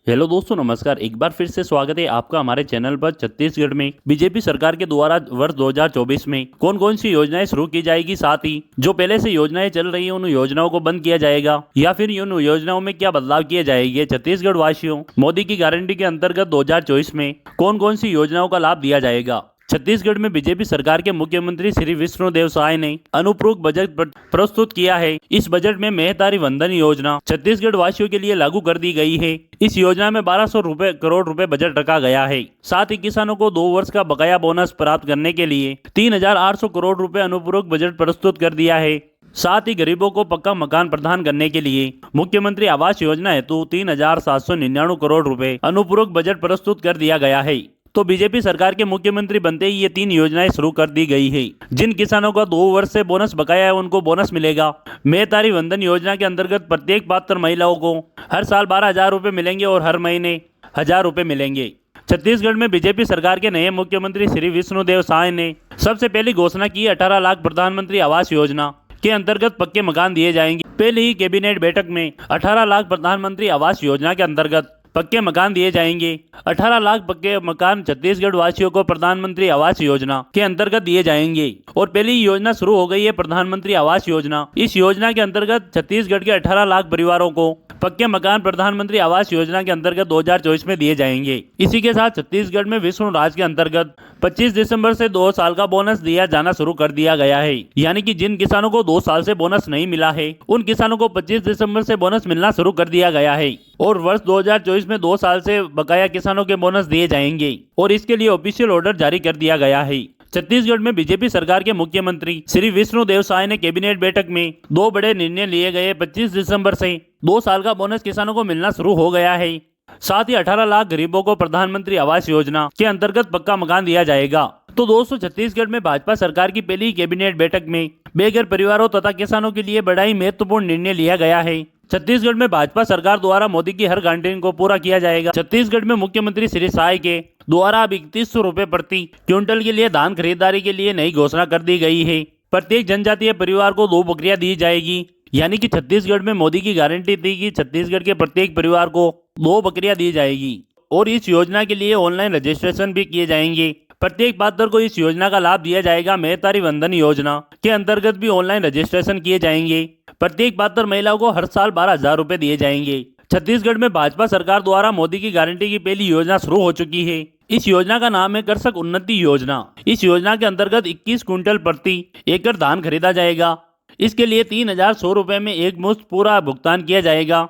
Hello दोस्तों, नमस्कार। एक बार फिर से स्वागत है आपका हमारे चैनल पर। छत्तीसगढ़ में बीजेपी सरकार के द्वारा वर्ष 2024 में कौन कौन सी योजनाएं शुरू की जाएगी, साथ ही जो पहले से योजनाएं चल रही हैं उन योजनाओं को बंद किया जाएगा या फिर उन योजनाओं में क्या बदलाव किए जाएंगे। छत्तीसगढ़ वासियों, मोदी की गारंटी के अंतर्गत 2024 में कौन कौन सी योजनाओं का लाभ दिया जाएगा। छत्तीसगढ़ में बीजेपी सरकार के मुख्यमंत्री श्री विष्णुदेव साय ने अनुपूरक बजट प्रस्तुत किया है। इस बजट में मेहतारी वंदन योजना छत्तीसगढ़ वासियों के लिए लागू कर दी गई है। इस योजना में 1200 करोड़ रुपए बजट रखा गया है। साथ ही किसानों को 2 वर्ष का बकाया बोनस प्राप्त करने के लिए 3800 करोड़ रुपए अनुपूरक बजट प्रस्तुत कर दिया है। साथ ही गरीबों को पक्का मकान प्रदान करने के लिए मुख्यमंत्री आवास योजना हेतु 3799 करोड़ रुपए अनुपूरक बजट प्रस्तुत कर दिया गया है। तो बीजेपी सरकार के मुख्यमंत्री बनते ही ये 3 योजनाएं शुरू कर दी गई है। जिन किसानों का 2 वर्ष से बोनस बकाया है उनको बोनस मिलेगा। मेहतारी वंदन योजना के अंतर्गत प्रत्येक पात्र महिलाओं को हर साल 12,000 रुपए मिलेंगे और हर महीने 1,000 रुपए मिलेंगे। छत्तीसगढ़ में बीजेपी सरकार के नए मुख्यमंत्री श्री विष्णुदेव साय ने सबसे पहली घोषणा की 18 लाख प्रधानमंत्री आवास योजना के अंतर्गत पक्के मकान दिए जाएंगे। पहले ही कैबिनेट बैठक में 18 लाख प्रधानमंत्री आवास योजना के अंतर्गत पक्के मकान दिए जाएंगे। 18 लाख पक्के मकान छत्तीसगढ़ वासियों को प्रधानमंत्री आवास योजना के अंतर्गत दिए जाएंगे और पहली योजना शुरू हो गई है प्रधानमंत्री आवास योजना। इस योजना के अंतर्गत छत्तीसगढ़ के 18 लाख परिवारों को पक्के मकान प्रधानमंत्री आवास योजना के अंतर्गत 2024 में दिए जाएंगे। इसी के साथ छत्तीसगढ़ में विष्णु राज के अंतर्गत 25 दिसंबर से 2 साल का बोनस दिया जाना शुरू कर दिया गया है। यानी कि जिन किसानों को 2 साल से बोनस नहीं मिला है उन किसानों को 25 दिसंबर से बोनस मिलना शुरू कर दिया गया है और वर्ष 2024 में 2 साल से बकाया किसानों के बोनस दिए जाएंगे और इसके लिए ऑफिशियल ऑर्डर जारी कर दिया गया है। छत्तीसगढ़ में बीजेपी सरकार के मुख्यमंत्री श्री विष्णुदेव साय ने कैबिनेट बैठक में 2 बड़े निर्णय लिए गए। 25 दिसंबर से 2 साल का बोनस किसानों को मिलना शुरू हो गया है। साथ ही 18 लाख गरीबों को प्रधानमंत्री आवास योजना के अंतर्गत पक्का मकान दिया जाएगा। तो दोस्तों, छत्तीसगढ़ में भाजपा सरकार की पहली कैबिनेट बैठक में बेघर परिवारों तथा किसानों के लिए बड़ा ही महत्वपूर्ण निर्णय लिया गया है। छत्तीसगढ़ में भाजपा सरकार द्वारा मोदी की हर गारंटी को पूरा किया जाएगा। छत्तीसगढ़ में मुख्यमंत्री श्री साय के द्वारा अब 3100 रुपए प्रति क्विंटल के लिए धान खरीदारी के लिए नई घोषणा कर दी गई है। प्रत्येक जनजातीय परिवार को 2 बकरियां दी जाएगी। यानी कि छत्तीसगढ़ में मोदी की गारंटी थी कि छत्तीसगढ़ के प्रत्येक परिवार को 2 बकरियां दी जाएगी और इस योजना के लिए ऑनलाइन रजिस्ट्रेशन भी किए जाएंगे। प्रत्येक पात्र को इस योजना का लाभ दिया जाएगा। मेहतारी वंदन योजना के अंतर्गत भी ऑनलाइन रजिस्ट्रेशन किए जाएंगे। प्रत्येक पात्र महिलाओं को हर साल 12,000 रुपए दिए जाएंगे। छत्तीसगढ़ में भाजपा सरकार द्वारा मोदी की गारंटी की पहली योजना शुरू हो चुकी है। इस योजना का नाम है कृषक उन्नति योजना। इस योजना के अंतर्गत 21 क्विंटल प्रति एकड़ धान खरीदा जाएगा। इसके लिए 3,100 रुपए में एक मुश्त पूरा भुगतान किया जाएगा।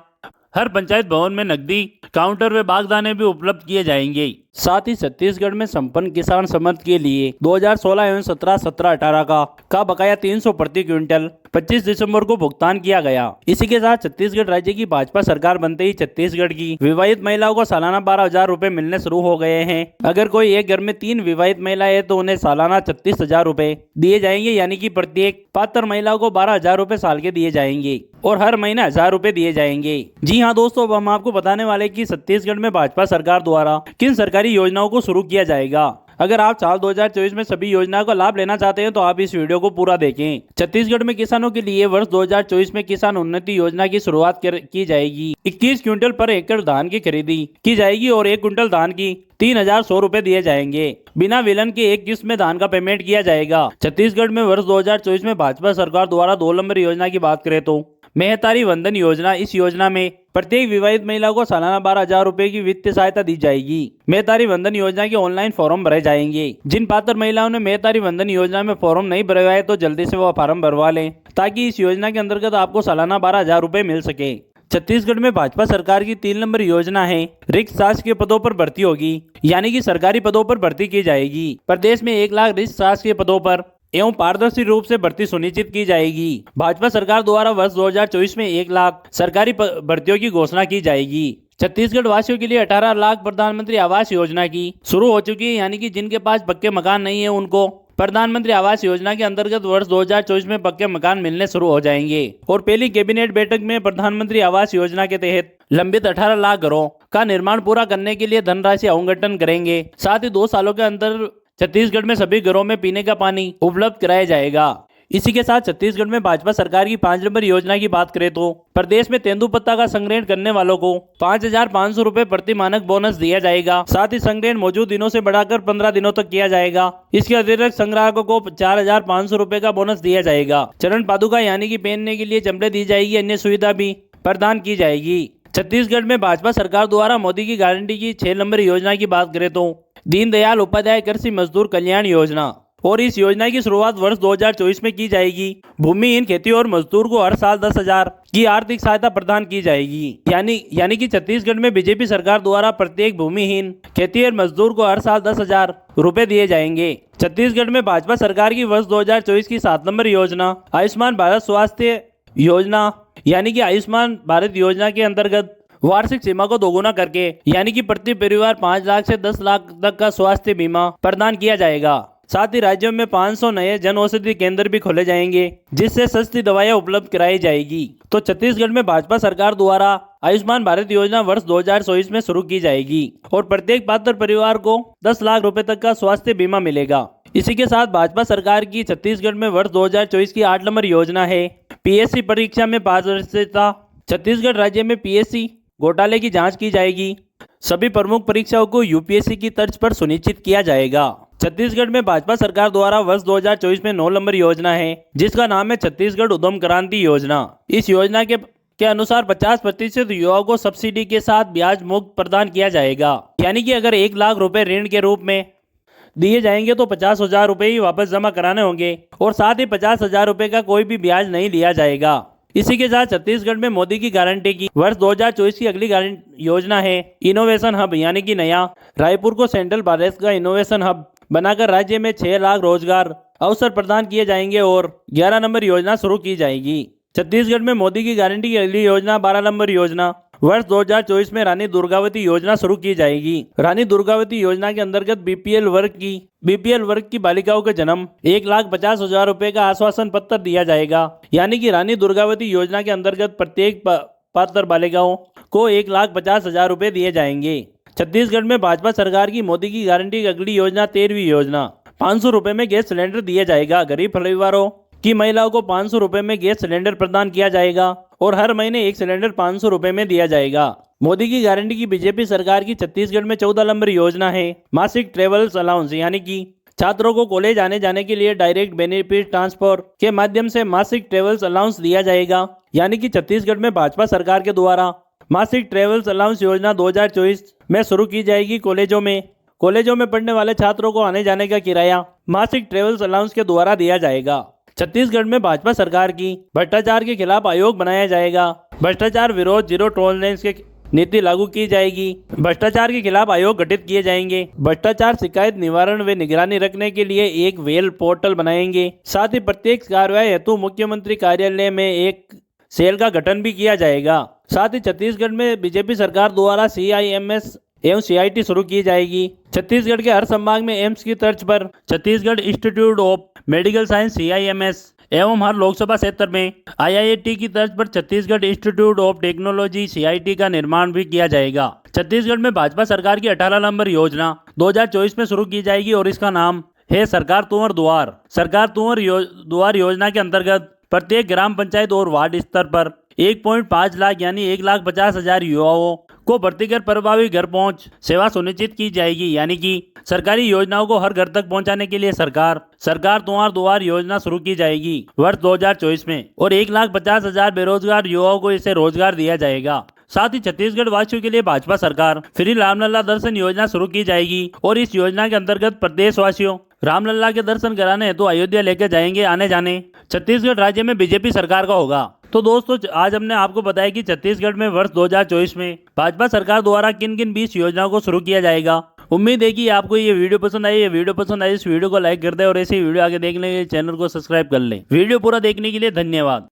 हर पंचायत भवन में नकदी काउंटर व बागदाने भी उपलब्ध किए जाएंगे। साथ ही छत्तीसगढ़ में संपन्न किसान समर्थ के लिए 2016 एवं 17-18 का बकाया 300 प्रति क्विंटल 25 दिसंबर को भुगतान किया गया। इसी के साथ छत्तीसगढ़ राज्य की भाजपा सरकार बनते ही छत्तीसगढ़ की विवाहित महिलाओं को सालाना 12,000 रुपए मिलने शुरू हो गए हैं। अगर कोई एक घर में 3 विवाहित महिलाएं है तो उन्हें सालाना 36,000 रुपए दिए जाएंगे। यानी कि प्रत्येक पात्र महिलाओं को 12,000 रुपए साल के दिए जाएंगे और हर महीने 1,000 रुपए दिए जाएंगे। जी हाँ दोस्तों, अब हम आपको बताने वाले कि छत्तीसगढ़ में भाजपा सरकार द्वारा किन सरकारी योजनाओं को शुरू किया जाएगा। अगर आप साल 2024 में सभी योजनाओं का लाभ लेना चाहते हैं तो आप इस वीडियो को पूरा देखें। छत्तीसगढ़ में किसानों के लिए वर्ष 2024 में किसान उन्नति योजना की शुरुआत की जाएगी। 21 क्विंटल पर एकड़ धान की खरीदी की जाएगी और 1 क्विंटल धान की 3,100 रुपए दिए जाएंगे। बिना विलन के एक किस्त में धान का पेमेंट किया जाएगा। छत्तीसगढ़ में वर्ष 2024 में भाजपा सरकार द्वारा 2 नंबर योजना की बात करें तो मेहतारी वंदन योजना। इस योजना में प्रत्येक विवाहित महिला को सालाना 12,000 रुपए की वित्तीय सहायता दी जाएगी। मेहतारी वंदन योजना के ऑनलाइन फॉर्म भरे जाएंगे। जिन पात्र महिलाओं ने मेहतारी वंदन योजना में फॉर्म नहीं भरे हुए तो जल्दी से वो फॉर्म भरवा लें ताकि इस योजना के अंतर्गत आपको सालाना 12,000 रुपए मिल सके। छत्तीसगढ़ में भाजपा सरकार की 3 नंबर योजना है रिक्त शासकीय पदों पर भर्ती होगी। यानी कि सरकारी पदों पर भर्ती की जाएगी। प्रदेश में 1 लाख रिक्त शासकीय पदों पर एवं पारदर्शी रूप से भर्ती सुनिश्चित की जाएगी। भाजपा सरकार द्वारा वर्ष 2024 में 1 लाख सरकारी भर्तियों की घोषणा की जाएगी। छत्तीसगढ़ वासियों के लिए 18 लाख प्रधानमंत्री आवास योजना की शुरू हो चुकी है। यानी कि जिनके पास पक्के मकान नहीं है उनको प्रधानमंत्री आवास योजना के अंतर्गत वर्ष 2024 में पक्के मकान मिलने शुरू हो जाएंगे और पहली कैबिनेट बैठक में प्रधानमंत्री आवास योजना के तहत लंबित 18 लाख घरों का निर्माण पूरा करने के लिए धनराशि आवंटन करेंगे। साथ ही 2 सालों के अंदर छत्तीसगढ़ में सभी घरों में पीने का पानी उपलब्ध कराया जाएगा। इसी के साथ छत्तीसगढ़ में भाजपा सरकार की 5 नंबर योजना की बात करें तो प्रदेश में तेंदुपत्ता का संग्रहण करने वालों को 5,500 रुपए प्रति मानक बोनस दिया जाएगा। साथ ही संग्रहण मौजूद दिनों से बढ़ाकर 15 दिनों तक किया जाएगा। इसके अतिरिक्त संग्राहकों को 4,500 रुपए का बोनस दिया जाएगा। चरण पादुका यानी कि पहनने के लिए चमड़े दी जाएगी, अन्य सुविधा भी प्रदान की जाएगी। छत्तीसगढ़ में भाजपा सरकार द्वारा मोदी की गारंटी की 6 नंबर योजना की बात करें तो दीनदयाल उपाध्याय कृषि मजदूर कल्याण योजना, और इस योजना की शुरुआत वर्ष 2024 में की जाएगी। भूमिहीन खेती और मजदूर को हर साल 10,000 की आर्थिक सहायता प्रदान की जाएगी। यानी कि छत्तीसगढ़ में बीजेपी सरकार द्वारा प्रत्येक भूमिहीन खेती और मजदूर को हर साल 10,000 रुपए दिए जाएंगे। छत्तीसगढ़ में भाजपा सरकार की वर्ष 2024 की 7 नंबर योजना आयुष्मान भारत स्वास्थ्य योजना यानी कि आयुष्मान भारत योजना के अंतर्गत वार्षिक सीमा को दोगुना करके यानी कि प्रति परिवार 5 लाख से 10 लाख तक का स्वास्थ्य बीमा प्रदान किया जाएगा। साथ ही राज्यों में 500 नए जन औषधि केंद्र भी खोले जाएंगे, जिससे सस्ती दवाइयां उपलब्ध कराई जाएगी। तो छत्तीसगढ़ में भाजपा सरकार द्वारा आयुष्मान भारत योजना वर्ष 2024 में शुरू की जाएगी और प्रत्येक पात्र परिवार को 10 लाख रुपए तक का स्वास्थ्य बीमा मिलेगा। इसी के साथ भाजपा सरकार की छत्तीसगढ़ में वर्ष 2024 की 8 नंबर योजना है पीएससी परीक्षा में पारदर्शिता। छत्तीसगढ़ राज्य में पीएससी घोटाले की जांच की जाएगी। सभी प्रमुख परीक्षाओं को यूपीएससी की तर्ज पर सुनिश्चित किया जाएगा। छत्तीसगढ़ में भाजपा सरकार द्वारा वर्ष 2024 में 9 नंबर योजना है, जिसका नाम है छत्तीसगढ़ उद्यम क्रांति योजना। इस योजना के अनुसार 50% युवाओं को सब्सिडी के साथ ब्याज मुक्त प्रदान किया जाएगा। यानी कि अगर 1 लाख रुपए ऋण के रूप में दिए जाएंगे तो 50,000 रुपए ही वापस जमा कराने होंगे और साथ ही 50,000 रुपए का कोई भी ब्याज नहीं लिया जाएगा। इसी के साथ छत्तीसगढ़ में मोदी की गारंटी की वर्ष 2024 की अगली योजना है इनोवेशन हब, यानी कि नया रायपुर को सेंट्रल भारत का इनोवेशन हब बनाकर राज्य में 6 लाख रोजगार अवसर प्रदान किए जाएंगे और 11 नंबर योजना शुरू की जाएगी। छत्तीसगढ़ में मोदी की गारंटी की अगली योजना 12 नंबर योजना वर्ष 2024 में रानी दुर्गावती योजना शुरू की जाएगी। रानी दुर्गावती योजना के अंतर्गत बीपीएल वर्ग की बालिकाओं के जन्म 1,50,000 रुपए का आश्वासन पत्र दिया जाएगा। यानी कि रानी दुर्गावती योजना के अंतर्गत प्रत्येक पात्र बालिकाओं को 1,50,000 रुपए दिए जाएंगे। छत्तीसगढ़ में भाजपा सरकार की मोदी की गारंटी की अगली योजना 13वीं योजना 500 रुपए में गैस सिलेंडर दिया जाएगा। गरीब परिवारों की महिलाओं को 500 रुपए में गैस सिलेंडर प्रदान किया जाएगा और हर महीने एक सिलेंडर 500 रुपए में दिया जाएगा। मोदी की गारंटी की बीजेपी सरकार की छत्तीसगढ़ में 14 नंबर योजना है मासिक ट्रेवल्स अलाउंस, यानी कि छात्रों को कॉलेज आने जाने के लिए डायरेक्ट बेनिफिट ट्रांसफर के माध्यम से मासिक ट्रेवल्स अलाउंस दिया जाएगा। यानी कि छत्तीसगढ़ में भाजपा सरकार के द्वारा मासिक ट्रेवल्स अलाउंस योजना 2024 में शुरू की जाएगी। कॉलेजों में पढ़ने वाले छात्रों को आने जाने का किराया मासिक ट्रेवल्स अलाउंस के द्वारा दिया जाएगा। छत्तीसगढ़ में भाजपा सरकार की भ्रष्टाचार के खिलाफ आयोग बनाया जाएगा। भ्रष्टाचार विरोध जीरो टॉलरेंस की नीति लागू की जाएगी। भ्रष्टाचार के खिलाफ आयोग गठित किए जाएंगे। भ्रष्टाचार शिकायत निवारण व निगरानी रखने के लिए एक वेल पोर्टल बनाएंगे। साथ ही प्रत्येक कार्रवाई हेतु मुख्यमंत्री कार्यालय में एक सेल का गठन भी किया जाएगा। साथ ही छत्तीसगढ़ में बीजेपी सरकार द्वारा CIMS एवं CIT शुरू की जाएगी। छत्तीसगढ़ के हर संभाग में एम्स की तर्ज पर Chhattisgarh institute of medical science CIMS एवं हर लोकसभा क्षेत्र में IIT की तर्ज पर Chhattisgarh institute of technology CIT का निर्माण भी किया जाएगा। छत्तीसगढ़ में भाजपा सरकार की 18 नंबर योजना 2024 में शुरू की जाएगी और इसका नाम है सरकार तुंवर दुआर। सरकार तुंवर दुआर योजना के अंतर्गत प्रत्येक ग्राम पंचायत और वार्ड स्तर पर 1.5 लाख यानी 1,50,000 युवाओं को प्रतिकर प्रभावी घर पहुंच सेवा सुनिश्चित की जाएगी। यानी कि सरकारी योजनाओं को हर घर तक पहुंचाने के लिए सरकार तुंवर दुआर योजना शुरू की जाएगी वर्ष 2024 में और 1,50,000 बेरोजगार युवाओं को इसे रोजगार दिया जाएगा। साथ ही छत्तीसगढ़ वासियों के लिए भाजपा सरकार फ्री रामलला दर्शन योजना शुरू की जाएगी और इस योजना के अंतर्गत प्रदेश वासियों रामलला के दर्शन कराने हेतु अयोध्या लेकर जाएंगे। आने जाने छत्तीसगढ़ राज्य में बीजेपी सरकार का होगा। तो दोस्तों आज हमने आपको बताया कि छत्तीसगढ़ में वर्ष 2024 में भाजपा सरकार द्वारा किन किन 20 योजनाओं को शुरू किया जाएगा। उम्मीद है कि आपको ये वीडियो पसंद आई। इस वीडियो को लाइक कर दे और ऐसे वीडियो आगे देखने के लिए चैनल को सब्सक्राइब कर लें। वीडियो पूरा देखने के लिए धन्यवाद।